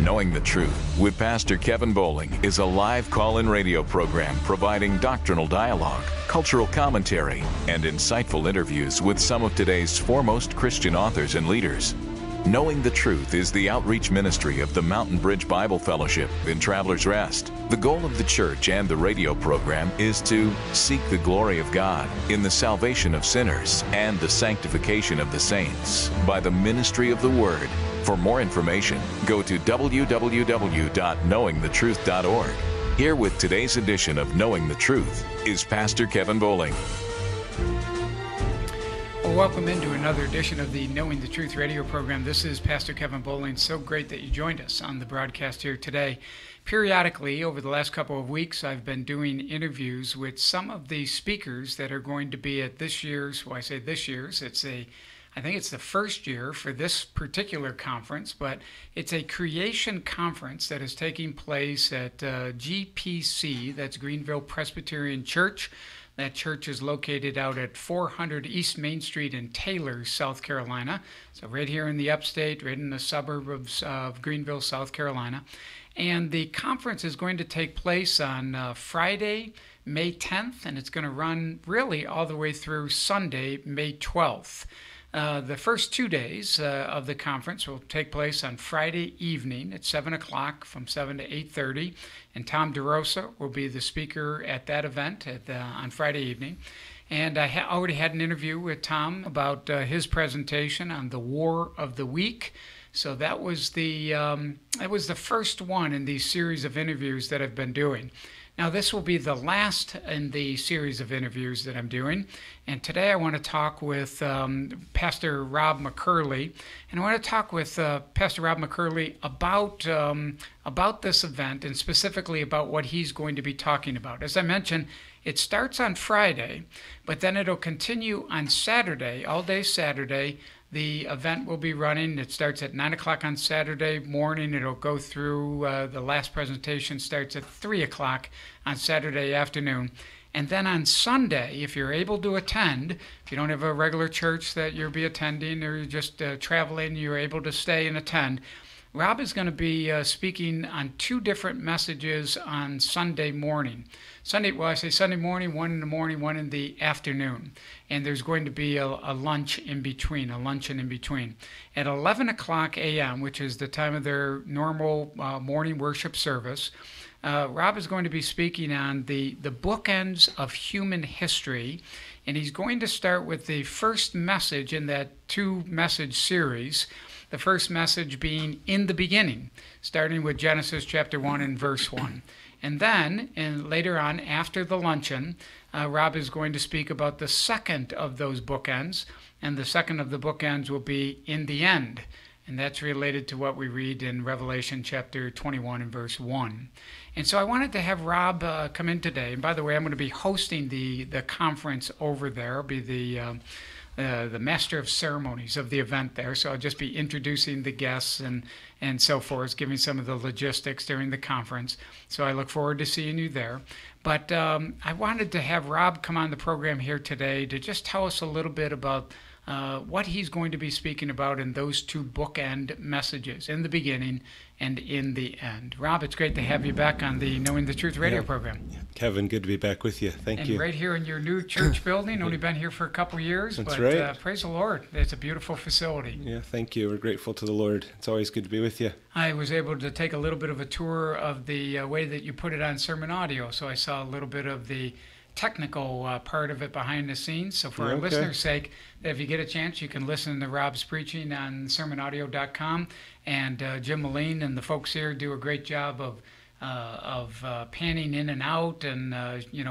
Knowing the Truth with Pastor Kevin Bowling is a live call-in radio program providing doctrinal dialogue, cultural commentary, and insightful interviews with some of today's foremost Christian authors and leaders. Knowing the Truth is the outreach ministry of the Mountain Bridge Bible Fellowship in Travelers Rest. The goal of the church and the radio program is to seek the glory of God in the salvation of sinners and the sanctification of the saints by the ministry of the Word. For more information, go to www.knowingthetruth.org. Here with today's edition of Knowing the Truth is Pastor Kevin Bowling. Well, welcome into another edition of the Knowing the Truth radio program. This is Pastor Kevin Bowling. So great that you joined us on the broadcast here today. Periodically, over the last couple of weeks, I've been doing interviews with some of the speakers that are going to be at this year's, well, I say this year's, I think it's the first year for this particular conference, but it's a creation conference that is taking place at GPC, that's Greenville Presbyterian Church. That church is located out at 400 East Main Street in Taylor, South Carolina. So right here in the upstate, right in the suburb of Greenville, South Carolina. And the conference is going to take place on Friday, May 10th, and it's going to run really all the way through Sunday, May 12th. The first 2 days of the conference will take place on Friday evening at 7 o'clock from 7 to 8:30. And Tom DeRosa will be the speaker at that event on Friday evening. And I already had an interview with Tom about his presentation on the War of the Week. So that was the first one in these series of interviews that I've been doing. Now, this will be the last in the series of interviews that I'm doing, and today I want to talk with Pastor Rob McCurley, and I want to talk with Pastor Rob McCurley about this event, and specifically about what he's going to be talking about. As I mentioned, it starts on Friday, but then it'll continue on Saturday, all day Saturday. The event will be running. It starts at 9 o'clock on Saturday morning. It'll go through, the last presentation starts at 3 o'clock on Saturday afternoon. And then on Sunday, if you're able to attend, if you don't have a regular church that you'll be attending or you're just traveling, you're able to stay and attend, Rob is going to be speaking on two different messages on Sunday morning. Sunday morning, one in the morning, one in the afternoon. And there's going to be a luncheon in between. At 11 o'clock a.m., which is the time of their normal morning worship service, Rob is going to be speaking on the bookends of human history. And he's going to start with the first message in that two-message series. The first message being in the beginning, starting with Genesis chapter 1 and verse 1. And then, later on, after the luncheon, Rob is going to speak about the second of those bookends, and the second of the bookends will be in the end. And that's related to what we read in Revelation chapter 21 and verse 1. And so I wanted to have Rob come in today. And by the way, I'm going to be hosting the conference over there. I'll be the master of ceremonies of the event there. So I'll just be introducing the guests and so forth, giving some of the logistics during the conference. So I look forward to seeing you there. But I wanted to have Rob come on the program here today to just tell us a little bit about what he's going to be speaking about in those two bookend messages, in the beginning and in the end. Rob, it's great to have you back on the Knowing the Truth radio program. Kevin, good to be back with you. Thank you. And right here in your new church building. Only been here for a couple years, That's but right. Praise the Lord. It's a beautiful facility. Yeah, thank you. We're grateful to the Lord. It's always good to be with you. I was able to take a little bit of a tour of the way that you put it on sermon audio, so I saw a little bit of the technical part of it behind the scenes. So for our listeners' sake, if you get a chance, you can listen to Rob's preaching on sermonaudio.com. And Jim Moline and the folks here do a great job of panning in and out and,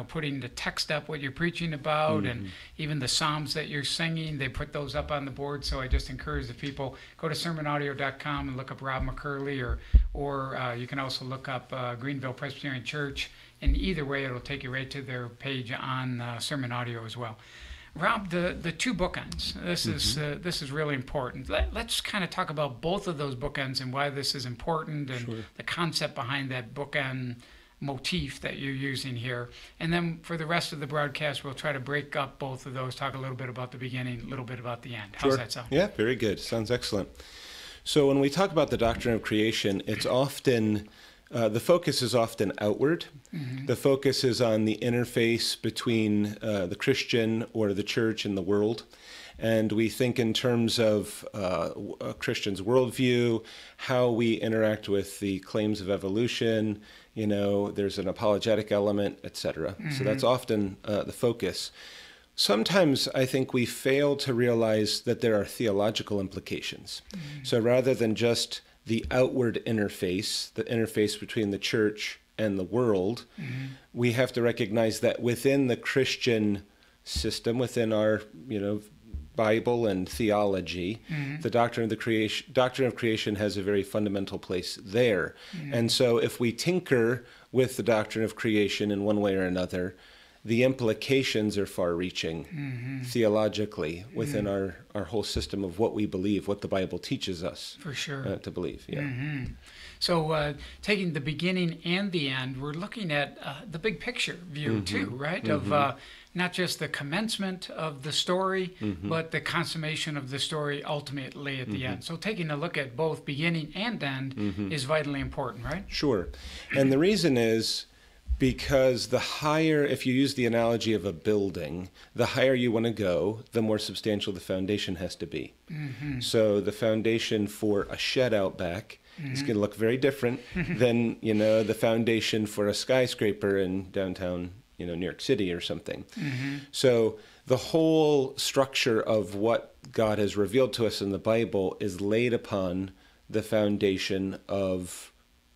putting the text up, what you're preaching about, and even the Psalms that you're singing, they put those up on the board. So I just encourage the people, go to sermonaudio.com and look up Rob McCurley, or you can also look up Greenville Presbyterian Church. And either way, it'll take you right to their page on Sermon Audio as well. Rob, the two bookends, this is really important. Let's kind of talk about both of those bookends and why this is important, and the concept behind that bookend motif that you're using here. And then for the rest of the broadcast, we'll try to break up both of those, talk a little bit about the beginning, a little bit about the end. How's that sound? Yeah, very good. Sounds excellent. So when we talk about the doctrine of creation, it's often, the focus is often outward. The focus is on the interface between the Christian or the church and the world. And we think in terms of a Christian's worldview, how we interact with the claims of evolution, there's an apologetic element, etc. So that's often the focus. Sometimes I think we fail to realize that there are theological implications. So rather than just the outward interface, the interface between the church and the world, we have to recognize that within the Christian system, within our, Bible and theology, the doctrine of creation has a very fundamental place there. And so if we tinker with the doctrine of creation in one way or another, the implications are far-reaching theologically within our whole system of what we believe, what the Bible teaches us for sure to believe. Yeah. So taking the beginning and the end, we're looking at the big picture view too, right? Of not just the commencement of the story, but the consummation of the story ultimately at the end. So taking a look at both beginning and end is vitally important, right? Sure. And the reason is because the higher, if you use the analogy of a building, the higher you want to go, the more substantial the foundation has to be. So the foundation for a shed out back is going to look very different than, the foundation for a skyscraper in downtown, New York City or something. So the whole structure of what God has revealed to us in the Bible is laid upon the foundation of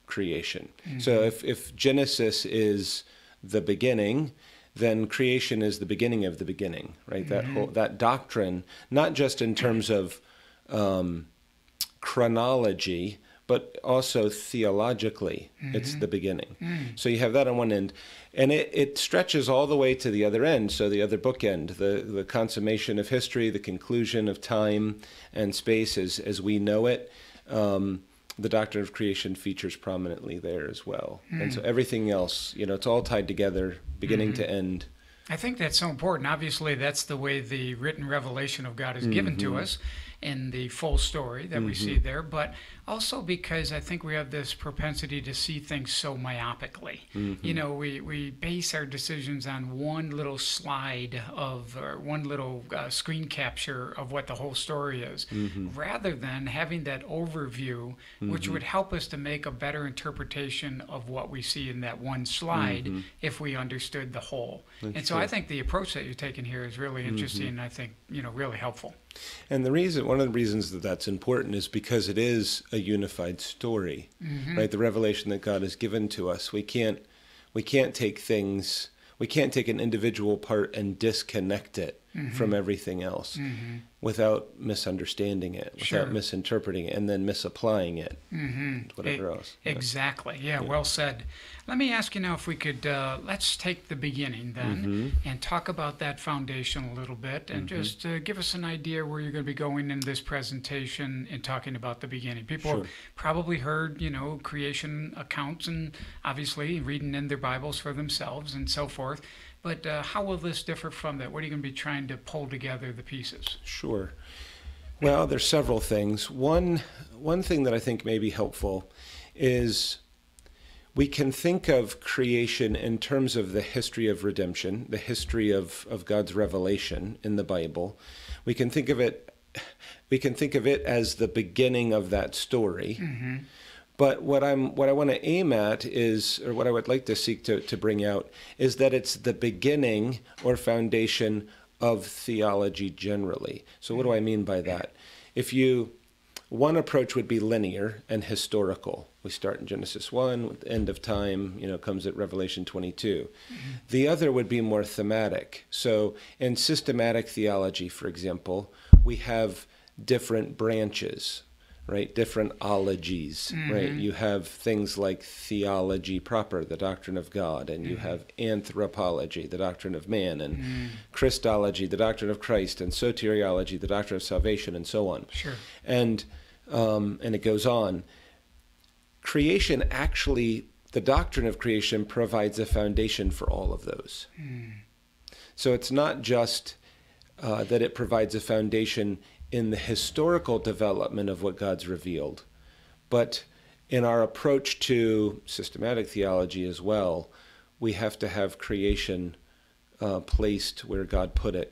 creation. So if Genesis is the beginning, then creation is the beginning of the beginning, right? That doctrine, not just in terms of chronology, but also theologically, it's the beginning. So you have that on one end, and it stretches all the way to the other end, so the other bookend, the consummation of history, the conclusion of time and space as we know it. The doctrine of creation features prominently there as well. And so everything else, it's all tied together, beginning to end. I think that's so important. Obviously, that's the way the written revelation of God is given to us in the full story that we see there, but also because I think we have this propensity to see things so myopically. We base our decisions on one little slide of, or one little screen capture of what the whole story is, rather than having that overview, which would help us to make a better interpretation of what we see in that one slide if we understood the whole. And so I think the approach that you're taking here is really interesting, and I think, really helpful. And one of the reasons that that's important is because it is a unified story, right? The revelation that God has given to us. We can't take things, we can't take an individual part and disconnect it from everything else without misunderstanding it, without misinterpreting it, and then misapplying it, whatever else. Exactly. Yeah, well said. Let me ask you now if we could, let's take the beginning then and talk about that foundation a little bit and just give us an idea where you're going to be going in this presentation and talking about the beginning. People have probably heard, creation accounts and obviously reading in their Bibles for themselves and so forth. But how will this differ from that? What are you going to be trying to pull together the pieces? Sure. Well, there's several things. One thing that I think may be helpful is we can think of creation in terms of the history of redemption, the history of God's revelation in the Bible. We can think of it as the beginning of that story. But what I want to aim at is, or what I would like to seek to bring out, is that it's the beginning or foundation of theology generally. So what do I mean by that? One approach would be linear and historical. We start in Genesis 1, with the end of time, comes at Revelation 22. The other would be more thematic. So in systematic theology, for example, we have different branches, right? Different ologies, right? You have things like theology proper, the doctrine of God, and you have anthropology, the doctrine of man, and Christology, the doctrine of Christ, and soteriology, the doctrine of salvation, and so on. And it goes on. Creation actually, the doctrine of creation provides a foundation for all of those. So it's not just that it provides a foundation in the historical development of what God's revealed, but in our approach to systematic theology as well, we have to have creation placed where God put it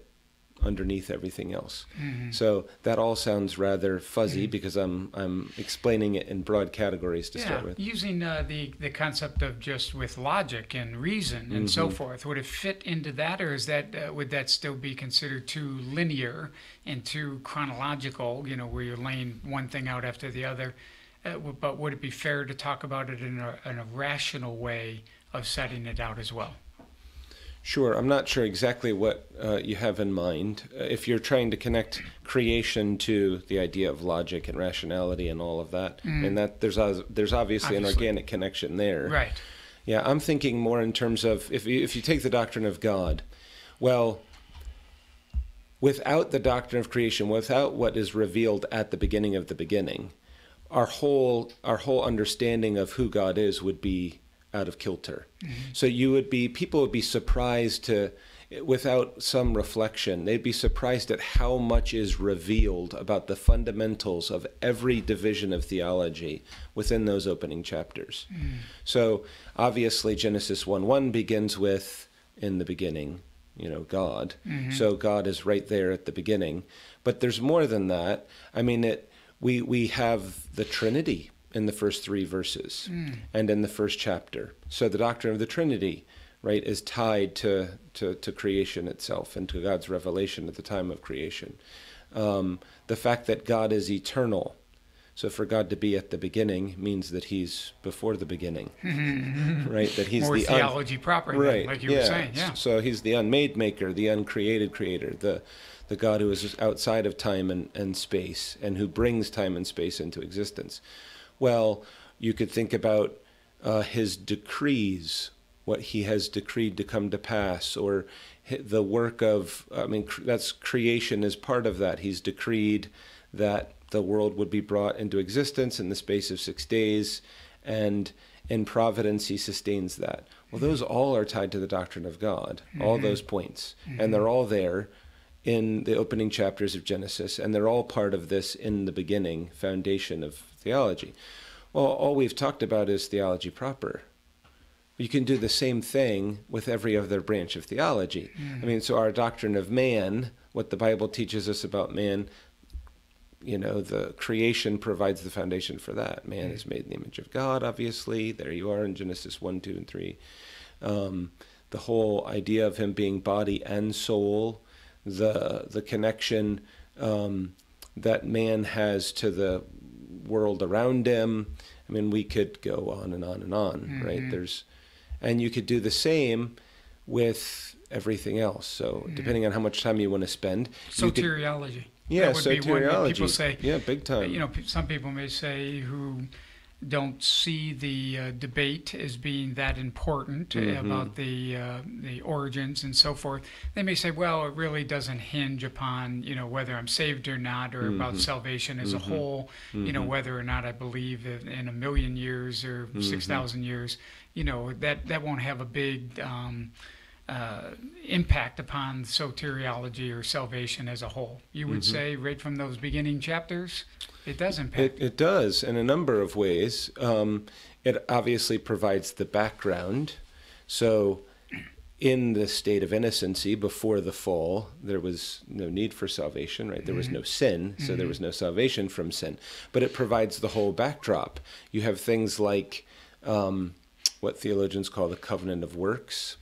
underneath everything else. Mm-hmm. So that all sounds rather fuzzy because I'm explaining it in broad categories to start with. Using the concept of just with logic and reason and so forth, would it fit into that, or is that would that still be considered too linear and too chronological? Where you're laying one thing out after the other. But would it be fair to talk about it in a rational way of setting it out as well? Sure. I'm not sure exactly what you have in mind. If you're trying to connect creation to the idea of logic and rationality and all of that, and that there's obviously an organic connection there. Right. Yeah, I'm thinking more in terms of if you take the doctrine of God, well, without the doctrine of creation, without what is revealed at the beginning of the beginning, our whole understanding of who God is would be out of kilter. Mm-hmm. So people would be surprised without some reflection, they'd be surprised at how much is revealed about the fundamentals of every division of theology within those opening chapters. Mm. So obviously Genesis 1:1 begins with, in the beginning, God. Mm-hmm. So God is right there at the beginning. But there's more than that. I mean, we have the Trinity in the first 3 verses and in the first chapter. So the doctrine of the Trinity, right, is tied to creation itself and to God's revelation at the time of creation. The fact that God is eternal. So for God to be at the beginning means that he's before the beginning, right? That he's more theology proper, right? Like you were saying, yeah. So he's the unmade maker, the uncreated creator, the God who is outside of time and space, and who brings time and space into existence. Well, you could think about his decrees, what he has decreed to come to pass, or the work of, that's creation is part of that. He's decreed that the world would be brought into existence in the space of 6 days, and in providence he sustains that. Well, those all are tied to the doctrine of God, all those points, and they're all there in the opening chapters of Genesis, and they're all part of this in the beginning foundation of theology. Well, all we've talked about is theology proper. You can do the same thing with every other branch of theology. So our doctrine of man, what the Bible teaches us about man, the creation provides the foundation for that. Man is made in the image of God, obviously. There you are in Genesis 1, 2, and 3. The whole idea of him being body and soul, the connection that man has to the world around him. We could go on and on and on, right? And you could do the same with everything else. So depending on how much time you want to spend. Soteriology. Yeah, that would soteriology. Be one people say. Yeah, big time. Some people may say who don't see the debate as being that important about the origins and so forth. They may say, well, it really doesn't hinge upon whether I'm saved or not, or about salvation as a whole. Whether or not I believe in 1,000,000 years or 6,000 years. That won't have a big impact upon soteriology or salvation as a whole. You would say right from those beginning chapters, it does impact. It does in a number of ways. It obviously provides the background. So in the state of innocency before the fall, there was no need for salvation, right? There was no sin, so there was no salvation from sin. But it provides the whole backdrop. You have things like what theologians call the covenant of works,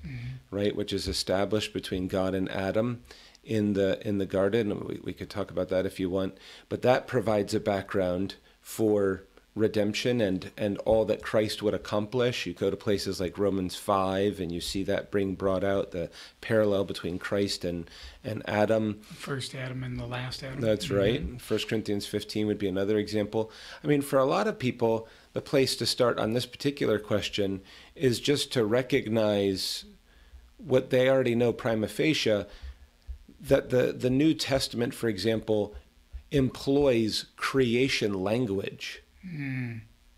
right, which is established between God and Adam in the garden. We could talk about that if you want, but that provides a background for redemption and all that Christ would accomplish. You go to places like Romans 5 and you see that brought out the parallel between Christ and Adam. First Adam and the last Adam. That's right. 1 Corinthians 15 would be another example. For a lot of people, the place to start on this particular question is just to recognize what they already know prima facie, that the New Testament, for example, employs creation language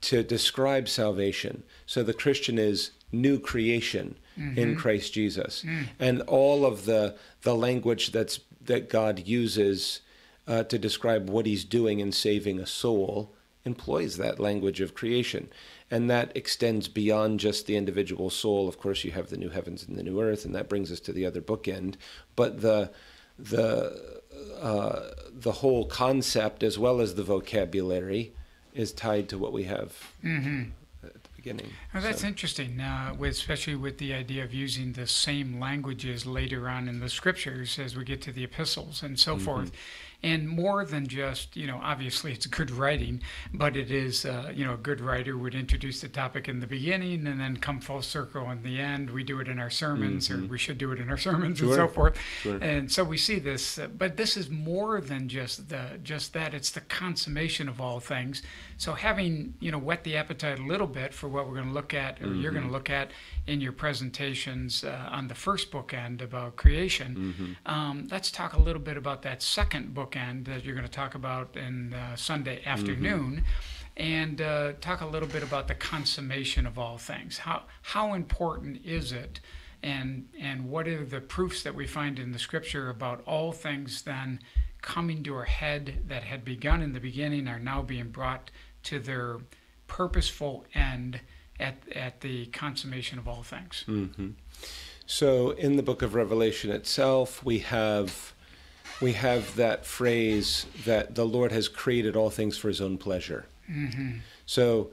to describe salvation. So the Christian is new creation in Christ Jesus. And all of the language that God uses to describe what he's doing in saving a soul employs that language of creation. And that extends beyond just the individual soul. Of course, you have the new heavens and the new earth, and that brings us to the other bookend. But the whole concept, as well as the vocabulary, is tied to what we have at the beginning. Well, that's interesting, especially with the idea of using the same languages later on in the scriptures as we get to the epistles and so forth. And more than just, obviously it's good writing, but it is, a good writer would introduce the topic in the beginning and then come full circle in the end. We do it in our sermons, or we should do it in our sermons, and so forth. Sure. And so we see this, but this is more than just that. It's the consummation of all things. So having, whet the appetite a little bit for what we're going to look at, or you're going to look at in your presentations on the first bookend about creation, let's talk a little bit about that second bookend that you're going to talk about in Sunday afternoon, and talk a little bit about the consummation of all things. How important is it, and what are the proofs that we find in the Scripture about all things then coming to a head that had begun in the beginning are now being brought to their purposeful end at the consummation of all things? So in the book of Revelation itself, we have that phrase that the Lord has created all things for his own pleasure. So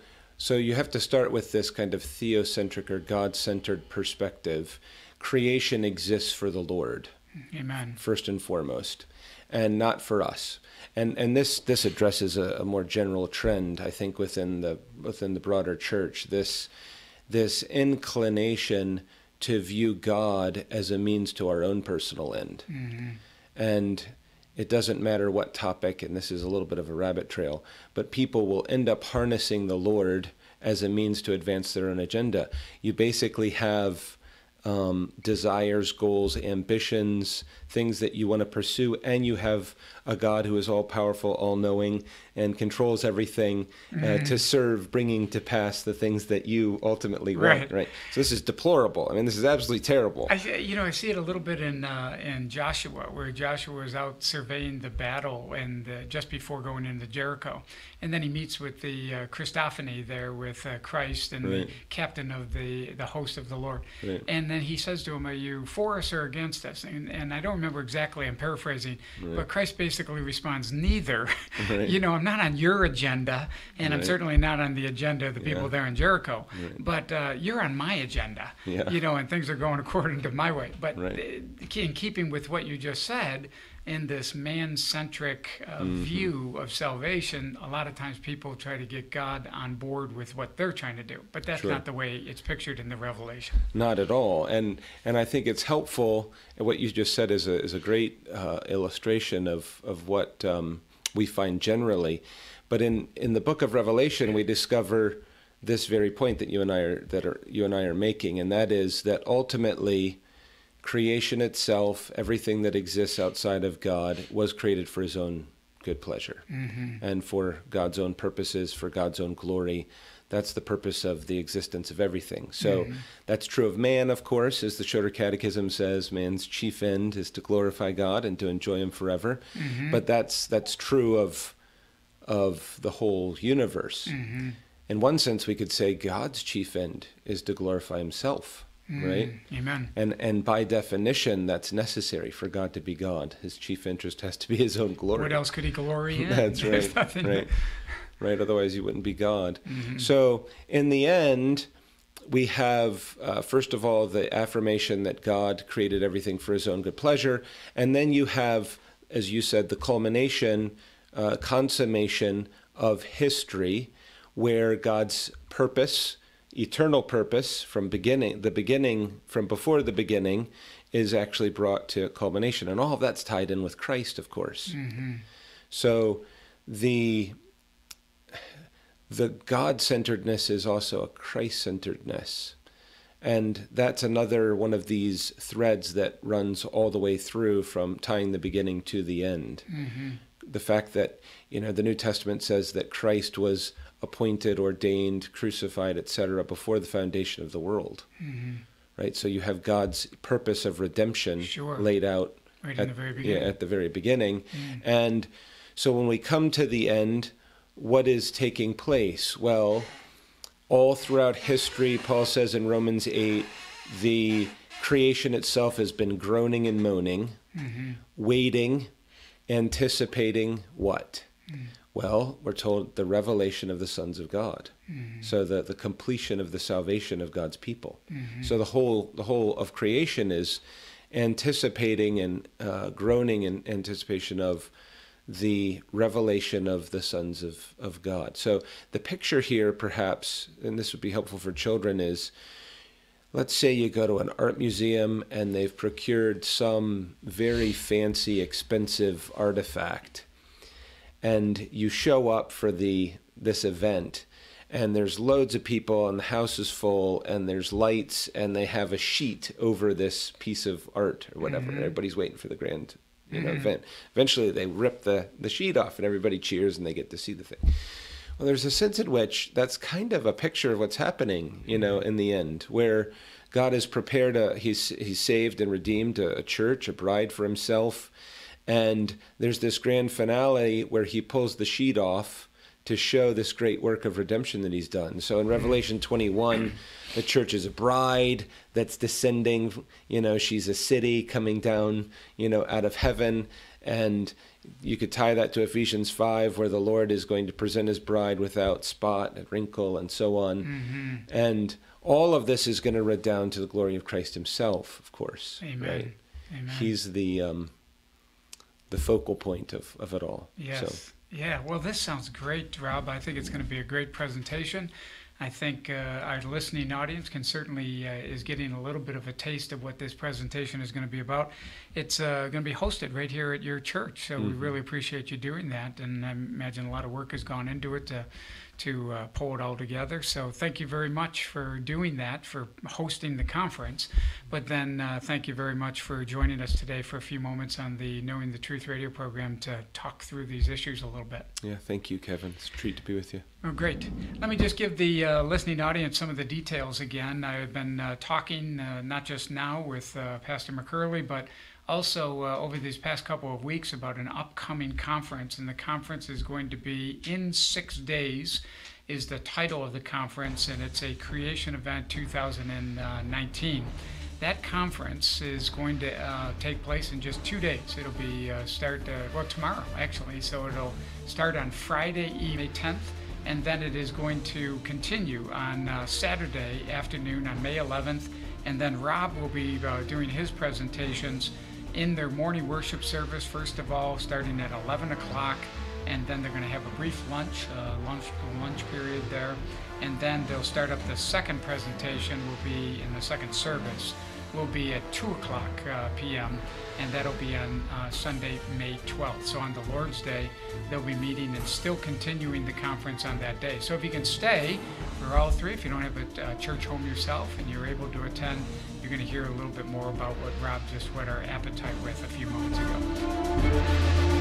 you have to start with this kind of theocentric or God-centered perspective. Creation exists for the Lord. Amen. First and foremost, and not for us. And this addresses a more general trend, I think, within the broader church. This inclination to view God as a means to our own personal end. And it doesn't matter what topic, and this is a little bit of a rabbit trail, but people will end up harnessing the Lord as a means to advance their own agenda. You basically have desires, goals, ambitions, things that you want to pursue, and you have a God who is all-powerful, all-knowing, and controls everything to serve, bringing to pass the things that you ultimately want. Right. So this is deplorable. I mean, this is absolutely terrible. I see it a little bit in Joshua, where Joshua is out surveying the battle and just before going into Jericho, and then he meets with the Christophany there with Christ and the captain of the host of the Lord, and then he says to him, "Are you for us or against us?" And I don't remember exactly. I'm paraphrasing, but Christ basically responds, "Neither." I'm not on your agenda, and I'm certainly not on the agenda of the people there in Jericho, but you're on my agenda, and things are going according to my way. But in keeping with what you just said, in this man-centric view of salvation, a lot of times people try to get God on board with what they're trying to do, but that's not the way it's pictured in the Revelation. Not at all. And I think it's helpful, and what you just said is a great illustration of what we find generally. But in the book of Revelation, we discover this very point that you and I are making, and that is that ultimately creation itself, everything that exists outside of God, was created for his own good pleasure and for God's own purposes, for God's own glory. That's the purpose of the existence of everything. So that's true of man, of course, as the Shorter Catechism says, man's chief end is to glorify God and to enjoy him forever. But that's true of the whole universe. In one sense, we could say God's chief end is to glorify himself. Right? Amen. And by definition, that's necessary for God to be God. His chief interest has to be his own glory. What else could he glory in? That's right. Right. Otherwise, he wouldn't be God. So in the end, we have, first of all, the affirmation that God created everything for his own good pleasure. And then you have, as you said, the culmination, consummation of history, where God's purpose, eternal purpose from before the beginning, is actually brought to culmination. And all of that's tied in with Christ, of course. So the God-centeredness is also a Christ-centeredness. And that's another one of these threads that runs all the way through, from tying the beginning to the end. The fact that, the New Testament says that Christ was appointed, ordained, crucified, etc., before the foundation of the world. Right? So you have God's purpose of redemption laid out Right in the very beginning. Yeah, at the very beginning. And so when we come to the end, what is taking place? Well, all throughout history, Paul says in Romans 8, the creation itself has been groaning and moaning, waiting, anticipating what? Well, we're told the revelation of the sons of God. So the completion of the salvation of God's people. So the whole of creation is anticipating and groaning in anticipation of the revelation of the sons of God. So the picture here, perhaps, and this would be helpful for children, is let's say you go to an art museum and they've procured some very fancy, expensive artifact, and you show up for this event, and there's loads of people and the house is full and there's lights and they have a sheet over this piece of art or whatever. Everybody's waiting for the grand event. Eventually they rip the sheet off and everybody cheers and they get to see the thing. Well, there's a sense in which that's kind of a picture of what's happening, in the end, where God has prepared he's saved and redeemed a church, a bride for himself. And there's this grand finale where he pulls the sheet off to show this great work of redemption that he's done. So in Revelation 21, the church is a bride that's descending, she's a city coming down, out of heaven. And you could tie that to Ephesians 5, where the Lord is going to present his bride without spot, wrinkle, and so on. And all of this is going to redound to the glory of Christ himself, of course. Amen. Right? Amen. He's the focal point of it all. Yes. So. Yeah, well, this sounds great, Rob. I think it's going to be a great presentation. I think our listening audience can certainly is getting a little bit of a taste of what this presentation is going to be about. It's going to be hosted right here at your church, so we really appreciate you doing that, and I imagine a lot of work has gone into it to pull it all together. So thank you very much for doing that, for hosting the conference. But then thank you very much for joining us today for a few moments on the Knowing the Truth radio program to talk through these issues a little bit. Yeah, thank you, Kevin. It's a treat to be with you. Oh, great. Let me just give the listening audience some of the details again. I've been talking not just now with Pastor McCurley, but also over these past couple of weeks about an upcoming conference, and the conference is going to be In 6 Days is the title of the conference, and it's a Creation Event 2019. That conference is going to take place in just 2 days. It'll be tomorrow actually, so it'll start on Friday, May 10th, and then it is going to continue on Saturday afternoon on May 11th, and then Rob will be doing his presentations in their morning worship service, first of all, starting at 11 o'clock, and then they're going to have a brief lunch period there, and then they'll start up the second presentation, will be in the second service, will be at 2 o'clock p.m., and that'll be on Sunday, May 12th. So on the Lord's Day, they'll be meeting and still continuing the conference on that day. So if you can stay for all three, if you don't have a church home yourself and you're able to attend, you're going to hear a little bit more about what Rob just whet our appetite with a few moments ago.